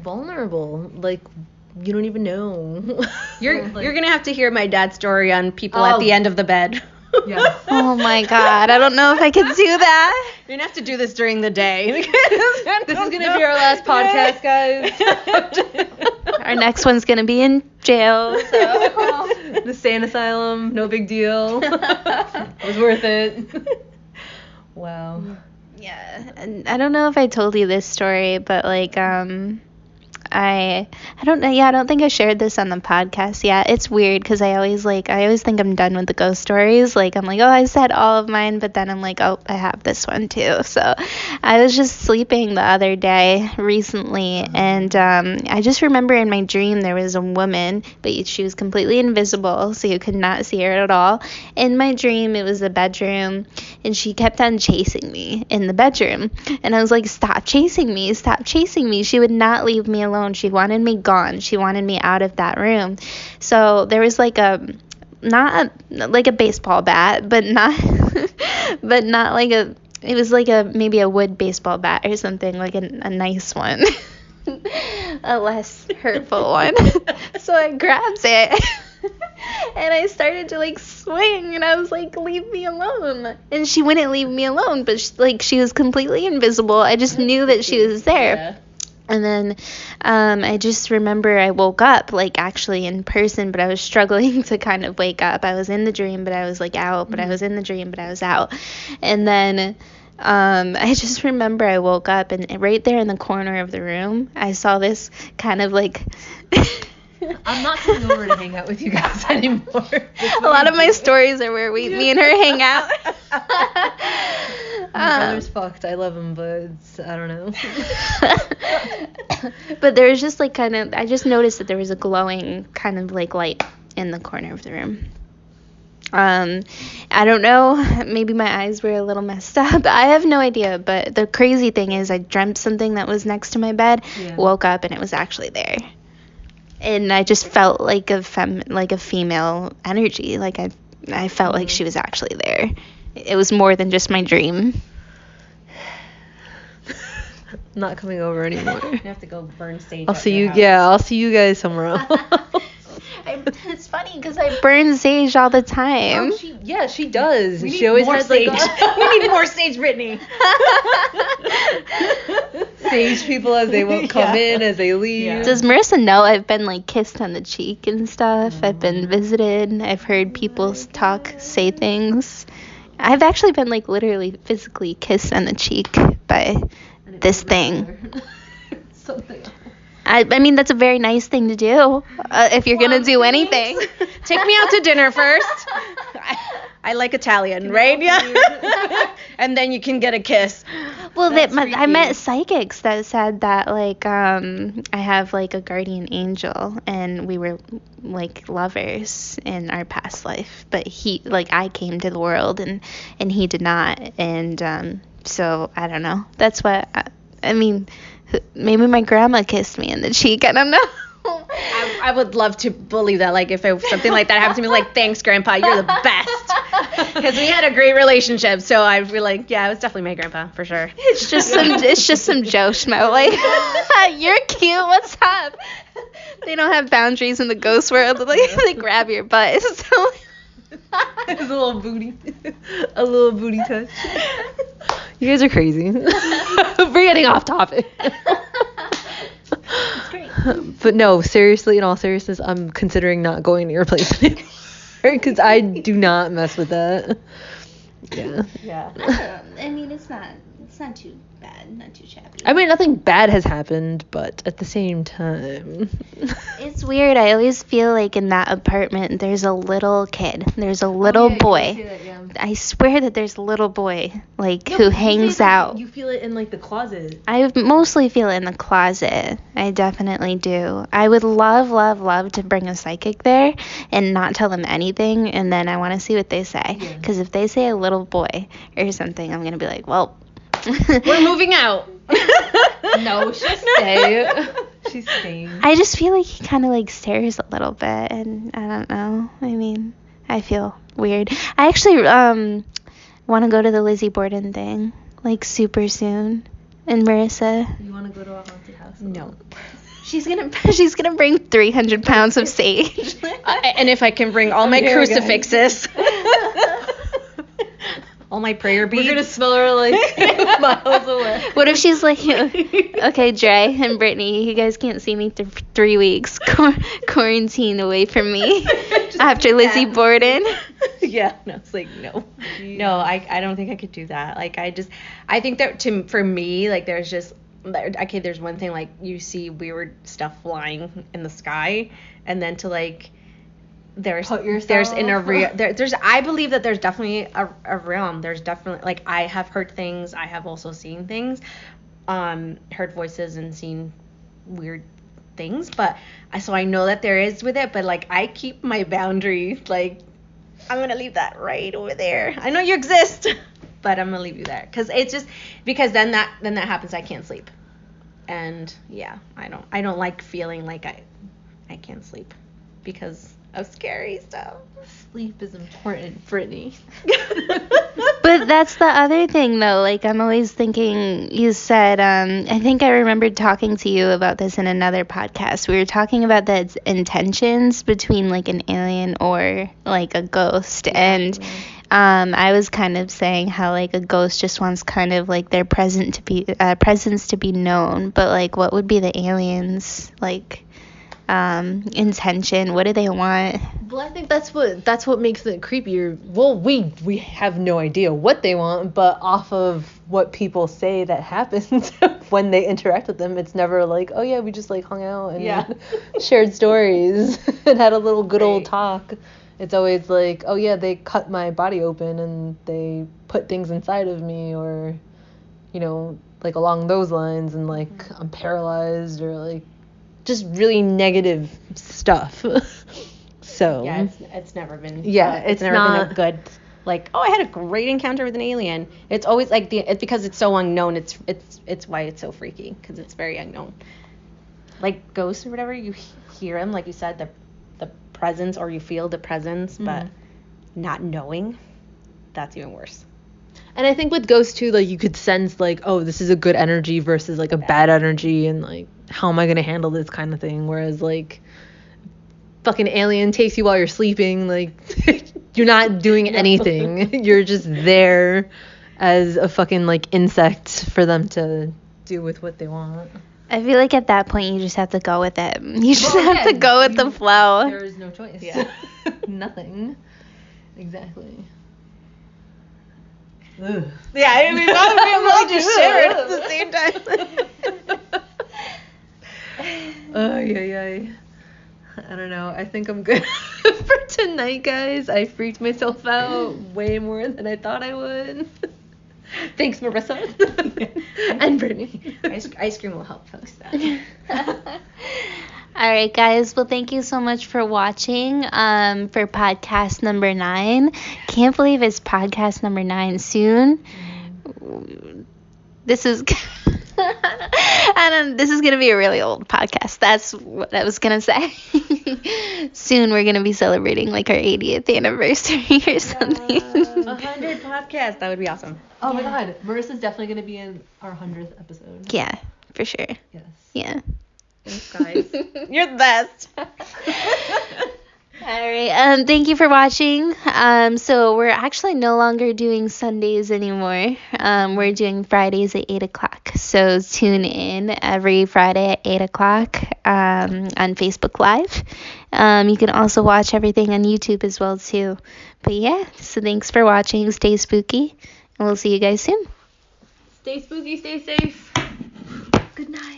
vulnerable. Like, you don't even know. You're gonna have to hear my dad's story on people at the end of the bed. Yes. Oh my God, I don't know if I could do that. You're gonna have to do this during the day. This is gonna be our last podcast, guys. Our next one's gonna be in jail. So. The sane asylum, no big deal. It was worth it. Wow. Yeah, and I don't know if I told you this story, but like I don't know. Yeah, I don't think I shared this on the podcast yet. It's weird because I always think I'm done with the ghost stories. Like I'm like, oh, I said all of mine, but then I'm like, oh, I have this one too. So I was just sleeping the other day recently, and I just remember in my dream there was a woman, but she was completely invisible, so you could not see her at all. In my dream, it was a bedroom, and she kept on chasing me in the bedroom, and I was like, stop chasing me, stop chasing me. She would not leave me alone. She wanted me gone. She wanted me out of that room. So there was like not like a baseball bat, but not like it was like maybe a wood baseball bat or something, like a nice one. A less hurtful one. So I grabbed it and I started to like swing, and I was like, leave me alone. And she wouldn't leave me alone, but she was completely invisible. I just knew that she was there. Yeah. And then I just remember I woke up, like actually in person, but I was struggling to kind of wake up. I was in the dream, but I was like out, but I was in the dream, but I was out. And then I just remember I woke up, and right there in the corner of the room, I saw this kind of like... I'm not coming over to hang out with you guys anymore. A lot of my stories are where me and her hang out. My brother's fucked. I love him, but I don't know. But there was just like I just noticed that there was a glowing kind of like light in the corner of the room. I don't know, maybe my eyes were a little messed up. I have no idea, but the crazy thing is I dreamt something that was next to my bed, woke up, and it was actually there. And I just felt like a female energy. Like I felt like she was actually there. It was more than just my dream. Not coming over anymore. You have to go burn sage. I'll see you. Yeah, I'll see you guys somewhere else. It's funny because I burn sage all the time. She does. We She need always more has sage. like We need more sage, Brittany. sage people as they will come in, as they leave. Yeah. Does Marissa know I've been like kissed on the cheek and stuff? I've been visited. I've heard people say things. I've actually been like literally physically kissed on the cheek by this thing. Something. I mean, that's a very nice thing to do if you're going to do anything. Take me out to dinner first. I like Italian, right? Yeah. And then you can get a kiss. Well, I met psychics that said that, like, I have, like, a guardian angel, and we were, like, lovers in our past life. But I came to the world, and he did not. And so, I don't know. That's what, I mean, maybe my grandma kissed me in the cheek. I don't know. I would love to believe that, like, if something like that happened to me, like, thanks, Grandpa, you're the best. Because we had a great relationship, so I feel like, yeah, it was definitely my grandpa, for sure. It's just some Joe Schmo, like, you're cute, what's up? They don't have boundaries in the ghost world, like, they grab your butt, so... It's a little booty touch. You guys are crazy. We're getting off topic. It's great. But no, seriously, in all seriousness, I'm considering not going to your place anymore because I do not mess with that. Yeah. Yeah. I mean, it's not too bad, not too shabby. I mean, nothing bad has happened, but at the same time. It's weird. I always feel like in that apartment, there's a little kid. There's a little boy. I swear that there's a little boy, like, who hangs out. You feel it in, like, the closet. I mostly feel it in the closet. I definitely do. I would love to bring a psychic there and not tell them anything, and then I want to see what they say. Because if they say a little boy or something, I'm going to be like, well... We're moving out. No, she'll stay. She's staying. I just feel like he kind of, like, stares a little bit, and I don't know. I mean, I feel weird. I actually want to go to the Lizzie Borden thing, like, super soon. And Marissa? You want to go to a haunted house? No. She's gonna bring 300 pounds of sage. And if I can bring all my Here we go. crucifixes, all my prayer beads. We're gonna smell her like miles away. What if she's like, okay, Dre and Brittany, you guys can't see me for 3 weeks. Quarantine away from me after Lizzie Borden. Yeah, no, it's like no, I don't think I could do that. Like I think that for me, like there's one thing, like you see weird stuff flying in the sky, and then to like there's in a real there's I believe that there's definitely a realm. There's definitely, like, I have heard things, I have also seen things, heard voices and seen weird things, but so I know that there is with it, but like I keep my boundary, like I'm gonna leave that right over there. I know you exist, but I'm gonna leave you there, because then that happens, I can't sleep, and yeah, I don't like feeling like I can't sleep because of scary stuff. Sleep is important, Brittany. But that's the other thing, though. Like, I'm always thinking, you said, I think I remembered talking to you about this in another podcast. We were talking about the intentions between, like, an alien or, like, a ghost. And I was kind of saying how, like, a ghost just wants kind of, like, their presence to be known. But, like, what would be the aliens, like, intention? What do they want? Well, I think that's what makes it creepier. Well, we have no idea what they want, but off of what people say that happens when they interact with them, it's never like, oh yeah, we just like hung out and shared stories and had a little good old talk. It's always like, oh yeah, they cut my body open and they put things inside of me, or, you know, like along those lines, and like I'm paralyzed, or like just really negative stuff. So Yeah, it's never been. Yeah, it's never not been a good. Like, oh, I had a great encounter with an alien. It's always like it's because it's so unknown. It's why it's so freaky, because it's very unknown. Like ghosts or whatever, you hear them, like you said, the presence, or you feel the presence, but not knowing, that's even worse. And I think with ghosts too, like you could sense like, oh, this is a good energy versus like a bad energy, and like, how am I gonna handle this kind of thing? Whereas like fucking alien takes you while you're sleeping, like you're not doing anything. You're just there as a fucking like insect for them to do with what they want. I feel like at that point you just have to go with it. You just have to go with the flow. There is no choice. Yeah. Nothing. Exactly. Ugh. Yeah, I mean, we just shivered at the same time. Oh, yeah. I don't know. I think I'm good for tonight, guys. I freaked myself out way more than I thought I would. Thanks, Marissa. And Brittany. Ice cream will help folks that. All right, guys. Well, thank you so much for watching for podcast number 9. Can't believe it's podcast number 9 soon. This is this is gonna be a really old podcast. That's what I was gonna say. Soon we're gonna be celebrating like our 80th anniversary or something. 100 podcasts. That would be awesome. Oh my god. Marissa's definitely going to be in our 100th episode. Yeah, for sure. Yes. Yeah. Thanks, guys. You're the best. All right. Thank you for watching. So we're actually no longer doing Sundays anymore. We're doing Fridays at 8 o'clock. So tune in every Friday at 8 o'clock on Facebook Live. You can also watch everything on YouTube as well too. But yeah, so thanks for watching. Stay spooky, and we'll see you guys soon. Stay spooky, stay safe. Good night.